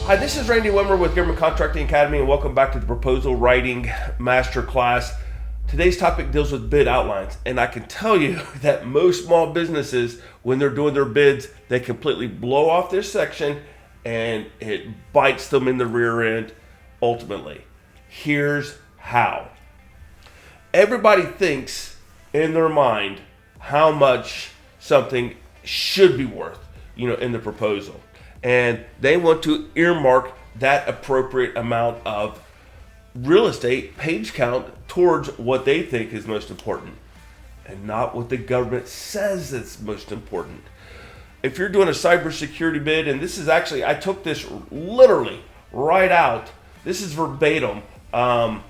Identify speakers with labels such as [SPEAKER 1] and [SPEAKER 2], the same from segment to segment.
[SPEAKER 1] Hi, this is Randy Wimmer with Government Contracting Academy, and welcome back to the Proposal Writing Masterclass. Today's topic deals with bid outlines, and I can tell you that most small businesses, when they're doing their bids, they completely blow off this section, and it bites them in the rear end ultimately. Here's how. Everybody thinks in their mind how much something should be worth, in the proposal. And they want to earmark that appropriate amount of real estate page count towards what they think is most important and not what the government says is most important. If you're doing a cybersecurity bid, and this is actually, I took this literally right out. This is verbatim. I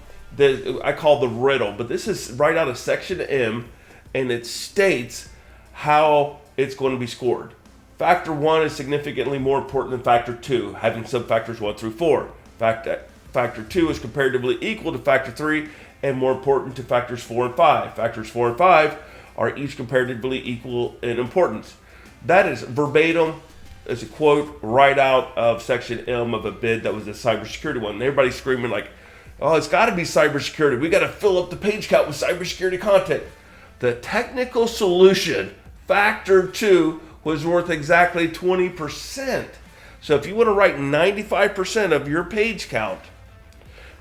[SPEAKER 1] call the riddle, but this is right out of Section M, and it states how it's going to be scored. Factor 1 is significantly more important than Factor 2, having subfactors 1 through 4. Factor 2 is comparatively equal to Factor 3 and more important to Factors 4 and 5. Factors 4 and 5 are each comparatively equal in importance. That is verbatim, as a quote right out of Section M of a bid that was a cybersecurity one. And everybody's screaming like, oh, it's got to be cybersecurity. We got to fill up the page count with cybersecurity content. The technical solution, Factor 2, was worth exactly 20%. So if you want to write 95% of your page count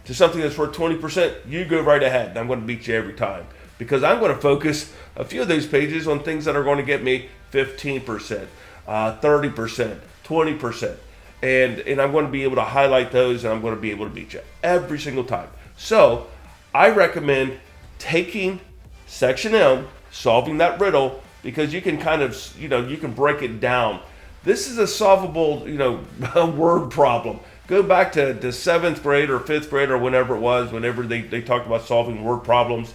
[SPEAKER 1] to something that's worth 20%, you go right ahead. And I'm going to beat you every time because I'm going to focus a few of those pages on things that are going to get me 15%, 30%, 20%. And I'm going to be able to highlight those, and I'm going to be able to beat you every single time. So I recommend taking Section M, solving that riddle, because you can kind of, you can break it down. This is a solvable, word problem. Go back to 7th grade or 5th grade or whenever it was, whenever they talked about solving word problems.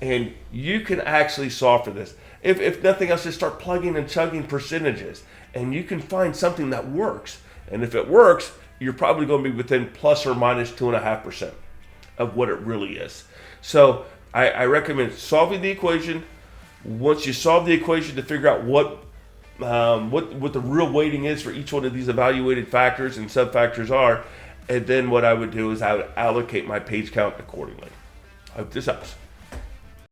[SPEAKER 1] And you can actually solve for this. If nothing else, just start plugging and chugging percentages. And you can find something that works. And if it works, you're probably going to be within plus or minus 2.5% of what it really is. So I recommend solving the equation. Once you solve the equation to figure out what the real weighting is for each one of these evaluated factors and subfactors are, and then what I would do is I would allocate my page count accordingly. I hope this helps.